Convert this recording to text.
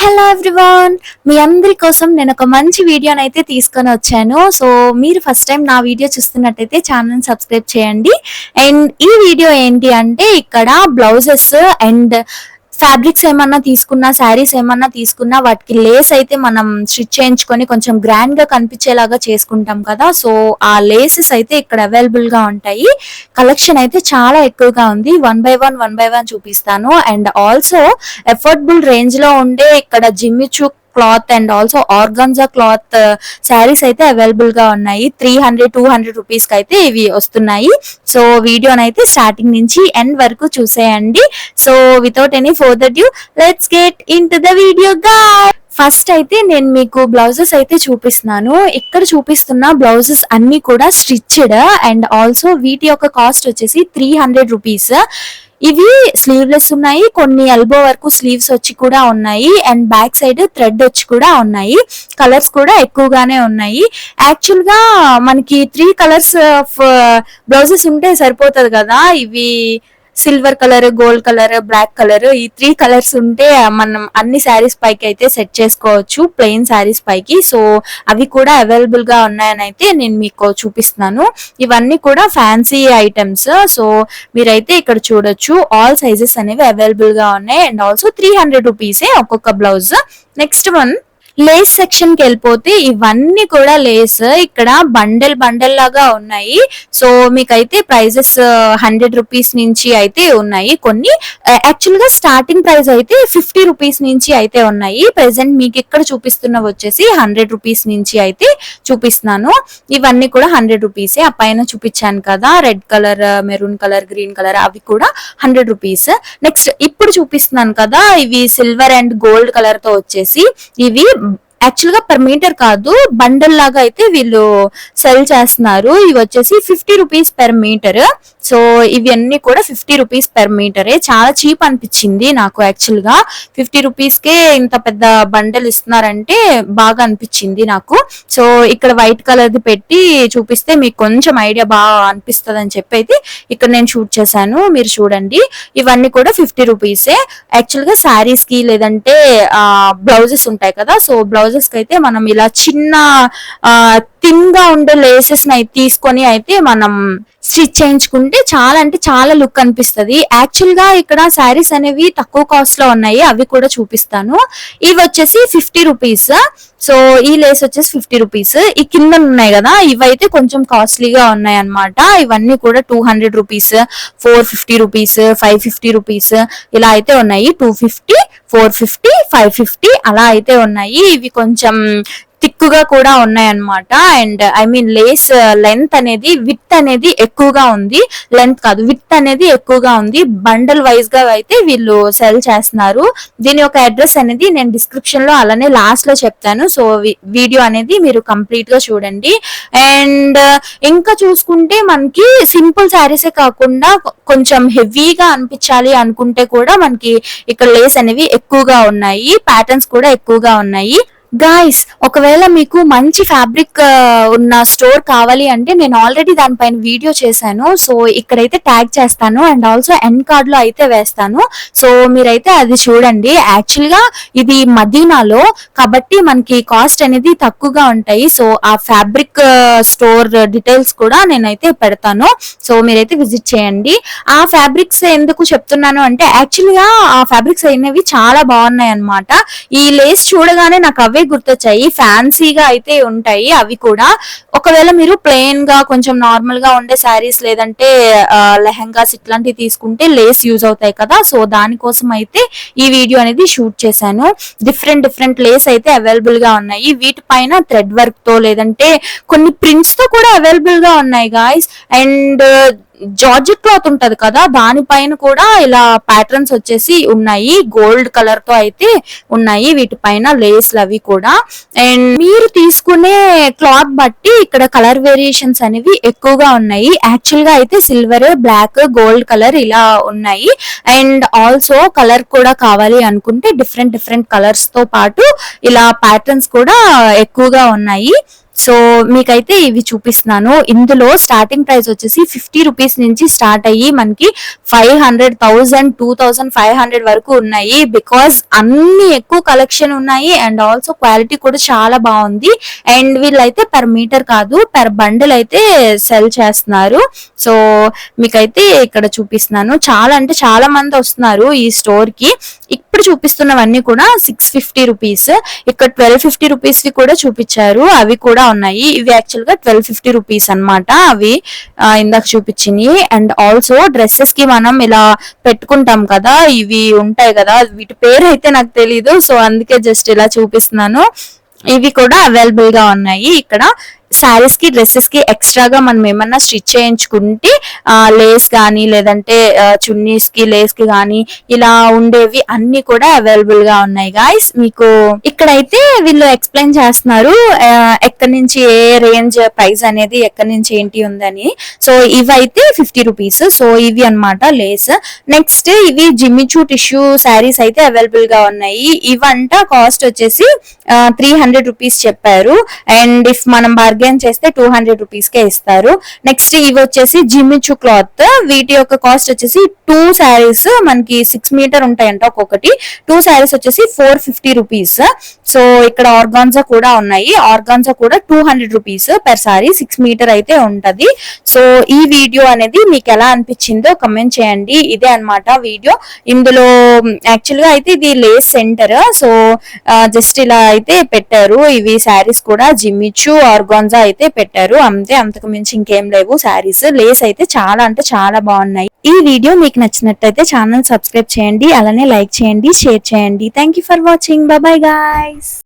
Hello everyone, మీ అందరి కోసం నేను ఒక మంచి వీడియోని అయితే తీసుకొని వచ్చాను. సో మీరు ఫస్ట్ టైం నా వీడియో చూస్తున్నట్టయితే ఛానల్ సబ్స్క్రైబ్ చేయండి. అండ్ ఈ వీడియో ఏంటి అంటే ఇక్కడ బ్లౌజెస్ అండ్ ఫ్యాబ్రిక్స్ ఏమన్నా తీసుకున్నా, శారీస్ ఏమన్నా తీసుకున్నా వాటికి లేస్ అయితే మనం స్టిచ్ చేయించుకొని కొంచెం గ్రాండ్ గా కనిపించేలాగా చేసుకుంటాం కదా. సో ఆ లేసెస్ అయితే ఇక్కడ అవైలబుల్ గా ఉంటాయి. కలెక్షన్ అయితే చాలా ఎక్కువగా ఉంది. వన్ బై వన్ చూపిస్తాను. అండ్ ఆల్సో అఫోర్డబుల్ రేంజ్ లో ఉండే ఇక్కడ Jimmy Choo cloth and also organza cloth saris అయితే అవైలబుల్ గా ఉన్నాయి. 300-200 రూపీస్ కి అయితే ఇవి వస్తున్నాయి. సో వీడియోనైతే స్టార్టింగ్ నుంచి ఎండ్ వరకు చూసేయండి. So without any further due let's get into the video guys. First అయితే నేను మీకు బ్లౌజెస్ అయితే చూపిస్తున్నాను. ఇక్కడ చూపిస్తున్న బ్లౌజెస్ అన్ని కూడా స్టిచ్డ్ అండ్ ఆల్సో వీటి యొక్క కాస్ట్ వచ్చేసి 300 రూపీస్. ఇవి స్లీవ్లెస్ ఉన్నాయి, కొన్ని ఎల్బో వరకు స్లీవ్స్ వచ్చి కూడా ఉన్నాయి అండ్ బ్యాక్ సైడ్ థ్రెడ్ వచ్చి కూడా ఉన్నాయి. కలర్స్ కూడా ఎక్కువగానే ఉన్నాయి. యాక్చువల్ గా మనకి 3 కలర్స్ ఆఫ్ బ్లౌజెస్ ఉంటే సరిపోతుంది కదా. ఇవి silver colour, gold colour, black colour, ఈ 3 కలర్స్ ఉంటే మనం అన్ని శారీస్ పైకి అయితే సెట్ చేసుకోవచ్చు, ప్లెయిన్ శారీస్ పైకి. సో అవి కూడా అవైలబుల్ గా ఉన్నాయని అయితే నేను మీకు చూపిస్తున్నాను. ఇవన్నీ కూడా ఫ్యాన్సీ ఐటమ్స్. సో మీరైతే ఇక్కడ చూడొచ్చు, ఆల్ సైజెస్ అనేవి అవైలబుల్ గా ఉన్నాయి అండ్ ఆల్సో 300 రూపీసే ఒక్కొక్క blouse. Next one lace section కి వెళ్ళిపోతే ఇవన్నీ కూడా లేస్ ఇక్కడ బండల్ లాగా ఉన్నాయి. సో మీకైతే ప్రైజెస్ 100 రూపీస్ నుంచి అయితే ఉన్నాయి. కొన్ని యాక్చువల్ గా స్టార్టింగ్ ప్రైస్ అయితే 50 రూపీస్ నుంచి అయితే ఉన్నాయి. ప్రెసెంట్ మీకు ఇక్కడ చూపిస్తున్నవి వచ్చేసి 100 రూపీస్ నుంచి అయితే చూపిస్తున్నాను. ఇవన్నీ కూడా 100 రూపీసే. ఆ పైన చూపించాను కదా red colour, maroon colour, green colour, అవి కూడా 100 రూపీస్. నెక్స్ట్ ఇప్పుడు చూపిస్తున్నాను కదా, ఇవి సిల్వర్ అండ్ గోల్డ్ కలర్ తో వచ్చేసి ఇవి యాక్చువల్ గా పర్ మీటర్ కాదు, బండల్ లాగా అయితే వీళ్ళు సెల్ చేస్తున్నారు. ఇవి వచ్చేసి 50 రూపీస్ పెర్ మీటర్. సో ఇవన్నీ కూడా 50 రూపీస్ పెర్ మీటరే. చాలా చీప్ అనిపించింది నాకు. యాక్చువల్ గా 50 రూపీస్ కే ఇంత పెద్ద బండల్ ఇస్తున్నారంటే బాగా అనిపించింది నాకు. సో ఇక్కడ వైట్ కలర్ ది పెట్టి చూపిస్తే మీకు కొంచెం ఐడియా బాగా అనిపిస్తుంది అని చెప్పి అయితే ఇక్కడ నేను షూట్ చేశాను. మీరు చూడండి, ఇవన్నీ కూడా 50 రూపీసే. యాక్చువల్ గా శారీస్ కి లేదంటే బ్లౌజెస్ ఉంటాయి కదా, సో బ్లౌజెస్ కి అయితే మనం ఇలా చిన్న థిన్ గా ఉండే లేసెస్ తీసుకొని అయితే మనం స్టిచ్ చేయించుకుంటే చాలా అంటే చాలా లుక్ అనిపిస్తుంది. యాక్చువల్ గా ఇక్కడ శారీస్ అనేవి తక్కువ కాస్ట్ లో ఉన్నాయి, అవి కూడా చూపిస్తాను. ఇవి వచ్చేసి 50 రూపీస్. సో ఈ లేస్ వచ్చేసి 50 రూపీస్. ఈ కింద ఉన్నాయి కదా, ఇవైతే కొంచెం కాస్ట్లీగా ఉన్నాయి అన్నమాట. ఇవన్నీ కూడా 200 రూపీస్, 450 రూపీస్, 550 రూపీస్ ఇలా అయితే ఉన్నాయి. 250, 450, 550 అలా అయితే ఉన్నాయి. ఇవి కొంచెం థిక్గా కూడా ఉన్నాయన్నమాట. And I mean lace length అనేది, విత్ అనేది ఎక్కువగా ఉంది. లెంత్ కాదు, విత్ అనేది ఎక్కువగా ఉంది. బండల్ వైజ్ గా అయితే వీళ్ళు సెల్ చేస్తున్నారు. దీని యొక్క అడ్రస్ అనేది నేను డిస్క్రిప్షన్ లో అలానే లాస్ట్ లో చెప్తాను. సో వీడియో అనేది మీరు కంప్లీట్ గా చూడండి. అండ్ ఇంకా చూసుకుంటే మనకి సింపుల్ శారీసే కాకుండా కొంచెం హెవీగా అనిపించాలి అనుకుంటే కూడా మనకి ఇక్కడ లేస్ అనేవి ఎక్కువగా ఉన్నాయి, ప్యాటర్న్స్ కూడా ఎక్కువగా ఉన్నాయి. గాయస్, ఒకవేళ మీకు మంచి ఫ్యాబ్రిక్ ఉన్న స్టోర్ కావాలి అంటే నేను ఆల్రెడీ దానిపైన వీడియో చేశాను. సో ఇక్కడైతే ట్యాగ్ చేస్తాను అండ్ ఆల్సో ఎండ్ కార్డ్ లో అయితే వేస్తాను. సో మీరైతే అది చూడండి. యాక్చువల్ గా ఇది మదీనాలో కాబట్టి మనకి కాస్ట్ అనేది తక్కువగా ఉంటాయి. సో ఆ ఫ్యాబ్రిక్ స్టోర్ డీటెయిల్స్ కూడా నేనైతే పెడతాను. సో మీరైతే విజిట్ చేయండి. ఆ ఫ్యాబ్రిక్స్ ఎందుకు చెప్తున్నాను అంటే యాక్చువల్ గా ఆ ఫ్యాబ్రిక్స్ అయినవి చాలా బాగున్నాయి అన్నమాట. ఈ లేస్ చూడగానే నాకు అవే గుర్తొచ్చాయి. ఫ్యాన్సీగా అయితే ఉంటాయి అవి కూడా. ఒకవేళ మీరు ప్లెయిన్ గా కొంచెం నార్మల్ గా ఉండే శారీస్ లేదంటే లెహంగాస్ ఇట్లాంటివి తీసుకుంటే లేస్ యూజ్ అవుతాయి కదా. సో దానికోసం అయితే ఈ వీడియో అనేది షూట్ చేశాను. డిఫరెంట్ లేస్ అయితే అవైలబుల్ గా ఉన్నాయి. వీటిపైన థ్రెడ్ వర్క్ తో లేదంటే కొన్ని ప్రింట్స్ తో కూడా అవైలబుల్ గా ఉన్నాయి గాయస్. అండ్ జార్జెట్ క్లాత్ ఉంటది కదా, దానిపైన కూడా ఇలా ప్యాటర్న్స్ వచ్చేసి ఉన్నాయి. గోల్డ్ కలర్ తో అయితే ఉన్నాయి వీటిపైన లేస్లు అవి కూడా. అండ్ మీరు తీసుకునే క్లాత్ బట్టి ఇక్కడ కలర్ వేరియేషన్స్ అనేవి ఎక్కువగా ఉన్నాయి. యాక్చువల్ గా అయితే సిల్వర్, బ్లాక్, గోల్డ్ కలర్ ఇలా ఉన్నాయి. అండ్ ఆల్సో కలర్ కూడా కావాలి అనుకుంటే డిఫరెంట్ కలర్స్ తో పాటు ఇలా ప్యాటర్న్స్ కూడా ఎక్కువగా ఉన్నాయి. సో మీకైతే ఇవి చూపిస్తున్నాను. ఇందులో స్టార్టింగ్ ప్రైస్ వచ్చేసి 50 రూపీస్ నుంచి స్టార్ట్ అయ్యి మనకి 500, 1000, 2500 వరకు ఉన్నాయి. బికాస్ అన్ని ఎక్కువ కలెక్షన్ ఉన్నాయి అండ్ ఆల్సో క్వాలిటీ కూడా చాలా బాగుంది. అండ్ వీళ్ళైతే పర్ మీటర్ కాదు, పర్ బండిల్ అయితే సెల్ చేస్తున్నారు. సో మీకైతే ఇక్కడ చూపిస్తున్నాను. చాలా అంటే చాలా మంది వస్తున్నారు ఈ స్టోర్ కి. ఇప్పుడు చూపిస్తున్నవన్నీ కూడా 650 రూపీస్. ఇక్కడ 1250 రూపీస్ కూడా చూపించారు, అవి కూడా ఉన్నాయి. ఇవి యాక్చువల్ గా 1250 రూపీస్ అన్నమాట. అవి ఇందాక చూపించినవి. అండ్ ఆల్సో డ్రెస్సెస్ కి మనం ఇలా పెట్టుకుంటాం కదా, ఇవి ఉంటాయి కదా, వీటి పేరు అయితే నాకు తెలీదు. సో అందుకే జస్ట్ ఇలా చూపిస్తున్నాను. ఇవి కూడా అవైలబుల్ గా ఉన్నాయి ఇక్కడ. శారీస్ కి డ్రెస్సెస్ కి ఎక్స్ట్రాగా మనం ఏమన్నా స్టిచ్ చేయించుకుంటే లేస్ కానీ లేదంటే చున్నీస్ కి లేస్ కి కానీ ఇలా ఉండేవి అన్ని కూడా అవైలబుల్ గా ఉన్నాయి గాయస్. మీకు ఇక్కడైతే వీళ్ళు ఎక్స్ప్లెయిన్ చేస్తున్నారు ఎక్కడి నుంచి ఏ రేంజ్ ప్రైస్ అనేది ఎక్కడి నుంచి ఏంటి ఉందని. సో ఇవైతే 50 రూపీస్. సో ఇవి అన్నమాట లేస్. నెక్స్ట్ ఇవి జిమ్మిచూ టిష్యూ శారీస్ అయితే అవైలబుల్ గా ఉన్నాయి. ఇవంట కాస్ట్ వచ్చేసి 300 రూపీస్ చెప్పారు. అండ్ ఇఫ్ మనం బార్గెన్ చేస్తే 200 రూపీస్ కే ఇస్తారు. నెక్స్ట్ ఇవి వచ్చేసి జిమ్మిచూ క్లాత్. వీటి యొక్క కాస్ట్ వచ్చేసి 2 శారీస్ మనకి 6 మీటర్ ఉంటాయంట ఒక్కొక్కటి. 2 శారీస్ వచ్చేసి 450 రూపీస్. సో ఇక్కడ ఆర్గాన్జా కూడా ఉన్నాయి. ఆర్గాన్జా కూడా 200 రూపీస్ పర్ సారీ, 6 మీటర్ అయితే ఉంటది. సో ఈ వీడియో అనేది మీకు ఎలా అనిపించిందో కమెంట్ చేయండి. ఇదే అన్నమాట వీడియో. ఇందులో యాక్చువల్ గా అయితే ఇది లేస్ సెంటర్. సో జస్ట్ ఇలా అయితే పెట్టారు. ఇవి శారీస్ కూడా జిమ్మిచూ ఆర్గాన్జా అయితే పెట్టారు అంతే, అంతకు మించి ఇంకేం లేవు శారీస్. లేస్ అయితే చాలా అంటే చాలా బాగున్నాయి. ఈ వీడియో మీకు నచ్చినట్టయితే ఛానల్ సబ్స్క్రైబ్ చేయండి, అలానే లైక్ చేయండి, షేర్ చేయండి. Thank you for watching. Bye bye guys.